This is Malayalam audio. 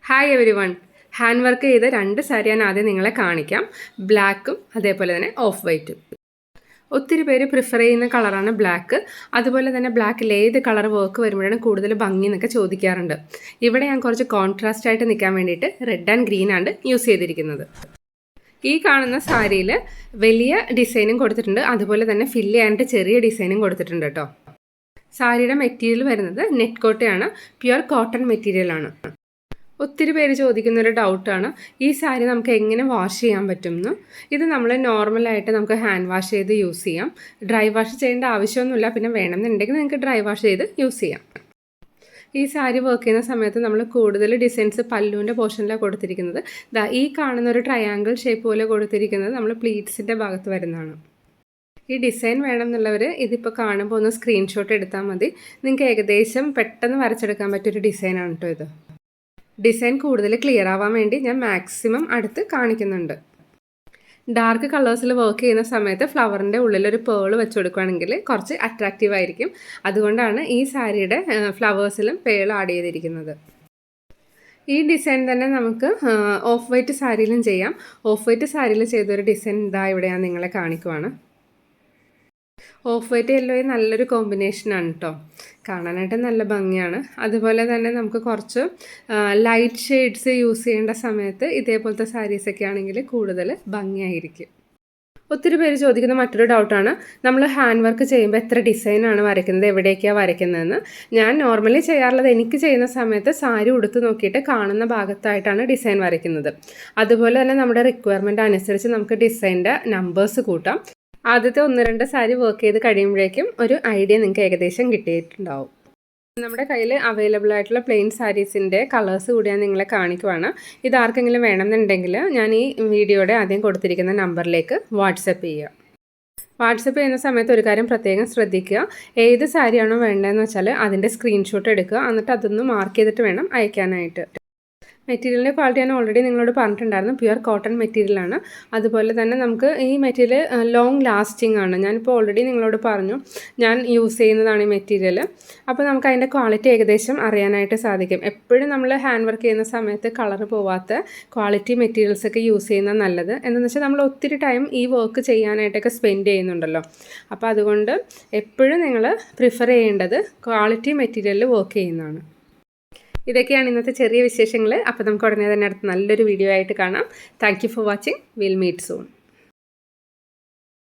Hi every one. Hand work ചെയ്ത രണ്ട് സാരി ഞാൻ ആദ്യം നിങ്ങളെ കാണിക്കാം. ബ്ലാക്കും അതേപോലെ തന്നെ ഓഫ് വൈറ്റും. ഒത്തിരി പേര് പ്രിഫർ ചെയ്യുന്ന കളറാണ് ബ്ലാക്ക്. അതുപോലെ തന്നെ ബ്ലാക്കിൽ ഏത് കളർ വർക്ക് വരുമ്പോഴാണ് കൂടുതൽ ഭംഗി എന്നൊക്കെ ചോദിക്കാറുണ്ട്. ഇവിടെ ഞാൻ കുറച്ച് കോൺട്രാസ്റ്റ് ആയിട്ട് നിൽക്കാൻ വേണ്ടിയിട്ട് റെഡ് ആൻഡ് ഗ്രീൻ ആണ് യൂസ് ചെയ്തിരിക്കുന്നത്. ഈ കാണുന്ന സാരിയിൽ വലിയ ഡിസൈനും കൊടുത്തിട്ടുണ്ട്, അതുപോലെ തന്നെ ഫില്ല് ചെയ്യാനായിട്ട് ചെറിയ ഡിസൈനും കൊടുത്തിട്ടുണ്ട് കേട്ടോ. സാരിയുടെ മെറ്റീരിയൽ വരുന്നത് നെറ്റ് കോട്ടയാണ്, പ്യുർ കോട്ടൺ മെറ്റീരിയലാണ്. ഒത്തിരി പേര് ചോദിക്കുന്നൊരു ഡൗട്ടാണ് ഈ സാരി നമുക്ക് എങ്ങനെ വാഷ് ചെയ്യാൻ പറ്റുമെന്ന്. ഇത് നമ്മൾ നോർമലായിട്ട് നമുക്ക് ഹാൻഡ് വാഷ് ചെയ്ത് യൂസ് ചെയ്യാം. ഡ്രൈ വാഷ് ചെയ്യേണ്ട ആവശ്യമൊന്നുമില്ല, പിന്നെ വേണമെന്നുണ്ടെങ്കിൽ നിങ്ങൾക്ക് ഡ്രൈ വാഷ് ചെയ്ത് യൂസ് ചെയ്യാം. ഈ സാരി വർക്ക് ചെയ്യുന്ന സമയത്ത് നമ്മൾ കൂടുതൽ ഡിസൈൻസ് പല്ലുവിൻ്റെ പോർഷനിലാണ് കൊടുത്തിരിക്കുന്നത്. ഈ കാണുന്ന ഒരു ട്രയാങ്കിൾ ഷേപ്പ് പോലെ കൊടുത്തിരിക്കുന്നത് നമ്മൾ പ്ലീറ്റ്സിൻ്റെ ഭാഗത്ത് വരുന്നതാണ്. ഈ ഡിസൈൻ വേണമെന്നുള്ളവർ ഇതിപ്പോൾ കാണുമ്പോൾ ഒന്ന് സ്ക്രീൻഷോട്ട് എടുത്താൽ മതി. നിങ്ങൾക്ക് ഏകദേശം പെട്ടെന്ന് വരച്ചെടുക്കാൻ പറ്റിയൊരു ഡിസൈനാണ് കേട്ടോ ഇത്. ഡിസൈൻ കൂടുതൽ ക്ലിയർ ആവാൻ വേണ്ടി ഞാൻ മാക്സിമം അടുത്ത് കാണിക്കുന്നുണ്ട്. ഡാർക്ക് കളേഴ്സിൽ വർക്ക് ചെയ്യുന്ന സമയത്ത് ഫ്ലവറിൻ്റെ ഉള്ളിലൊരു പേൾ വെച്ച് കൊടുക്കുകയാണെങ്കിൽ കുറച്ച് അട്രാക്റ്റീവ് ആയിരിക്കും. അതുകൊണ്ടാണ് ഈ സാരിയുടെ ഫ്ലവേഴ്സിലും പേൾ ആഡ് ചെയ്തിരിക്കുന്നത്. ഈ ഡിസൈൻ തന്നെ നമുക്ക് ഓഫ് വൈറ്റ് സാരിയിലും ചെയ്യാം. ഓഫ് വൈറ്റ് സാരിയിൽ ചെയ്തൊരു ഡിസൈൻ ഇവിടെ ഞാൻ നിങ്ങളെ കാണിക്കുവാണ്. ഓഫ് വൈറ്റ് യെല്ലോയും നല്ലൊരു കോമ്പിനേഷനാണ് കേട്ടോ, കാണാനായിട്ട് നല്ല ഭംഗിയാണ്. അതുപോലെ തന്നെ നമുക്ക് കുറച്ച് ലൈറ്റ് ഷെയ്ഡ്സ് യൂസ് ചെയ്യേണ്ട സമയത്ത് ഇതേപോലത്തെ സാരീസൊക്കെ ആണെങ്കിൽ കൂടുതൽ ഭംഗിയായിരിക്കും. ഒത്തിരി പേര് ചോദിക്കുന്ന മറ്റൊരു ഡൗട്ടാണ്, നമ്മൾ ഹാൻഡ് വർക്ക് ചെയ്യുമ്പോൾ എത്ര ഡിസൈനാണ് വരയ്ക്കുന്നത്, എവിടേക്കാണ് വരയ്ക്കുന്നതെന്ന്. ഞാൻ നോർമലി ചെയ്യാറുള്ളത്, എനിക്ക് ചെയ്യുന്ന സമയത്ത് സാരി ഉടുത്ത് നോക്കിയിട്ട് കാണുന്ന ഭാഗത്തായിട്ടാണ് ഡിസൈൻ വരയ്ക്കുന്നത്. അതുപോലെ തന്നെ നമ്മുടെ റിക്വയർമെൻറ്റ് അനുസരിച്ച് നമുക്ക് ഡിസൈൻ്റെ നമ്പേഴ്സ് കൂട്ടാം. ആദ്യത്തെ 1-2 സാരി വർക്ക് ചെയ്ത് കഴിയുമ്പോഴേക്കും ഒരു ഐഡിയ നിങ്ങൾക്ക് ഏകദേശം കിട്ടിയിട്ടുണ്ടാവും. നമ്മുടെ കയ്യിൽ അവൈലബിൾ ആയിട്ടുള്ള പ്ലെയിൻ സാരീസിൻ്റെ കളേഴ്സ് കൂടി ഞാൻ നിങ്ങളെ കാണിക്കുവാണ്. ഇത് ആർക്കെങ്കിലും വേണമെന്നുണ്ടെങ്കിൽ ഞാൻ ഈ വീഡിയോയുടെ ആദ്യം കൊടുത്തിരിക്കുന്ന നമ്പറിലേക്ക് വാട്സപ്പ് ചെയ്യുക. വാട്സപ്പ് ചെയ്യുന്ന സമയത്ത് ഒരു കാര്യം പ്രത്യേകം ശ്രദ്ധിക്കുക, ഏത് സാരിയാണോ വേണ്ടതെന്ന് വെച്ചാൽ അതിൻ്റെ സ്ക്രീൻഷോട്ട് എടുക്കുക, എന്നിട്ട് അതൊന്ന് മാർക്ക് ചെയ്തിട്ട് വേണം അയക്കാനായിട്ട്. മെറ്റീരിയലിൻ്റെ ക്വാളിറ്റി ഞാൻ ഓൾറെഡി നിങ്ങളോട് പറഞ്ഞിട്ടുണ്ടായിരുന്നു, പ്യുർ കോട്ടൺ മെറ്റീരിയലാണ്. അതുപോലെ തന്നെ നമുക്ക് ഈ മെറ്റീരിയൽ ലോങ് ലാസ്റ്റിംഗ് ആണ്. ഞാനിപ്പോൾ ഓൾറെഡി നിങ്ങളോട് പറഞ്ഞു ഞാൻ യൂസ് ചെയ്യുന്നതാണ് ഈ മെറ്റീരിയൽ. അപ്പോൾ നമുക്ക് അതിൻ്റെ ക്വാളിറ്റി ഏകദേശം അറിയാനായിട്ട് സാധിക്കും. എപ്പോഴും നമ്മൾ ഹാൻഡ് വർക്ക് ചെയ്യുന്ന സമയത്ത് കളർ പോവാത്ത ക്വാളിറ്റി മെറ്റീരിയൽസൊക്കെ യൂസ് ചെയ്യുന്നത് നല്ലത്. എന്താണെന്ന് വെച്ചാൽ നമ്മൾ ഒത്തിരി ടൈം ഈ വർക്ക് ചെയ്യാനായിട്ടൊക്കെ സ്പെൻഡ് ചെയ്യുന്നുണ്ടല്ലോ. അപ്പോൾ അതുകൊണ്ട് എപ്പോഴും നിങ്ങൾ പ്രിഫർ ചെയ്യേണ്ടത് ക്വാളിറ്റി മെറ്റീരിയലിൽ വർക്ക് ചെയ്യുന്നതാണ്. ഇതൊക്കെയാണ് ഇന്നത്തെ ചെറിയ വിശേഷങ്ങൾ. അപ്പോൾ നമുക്ക് ഉടനെ തന്നെ അടുത്ത നല്ലൊരു വീഡിയോ ആയിട്ട് കാണാം. Thank you for watching. Will meet soon.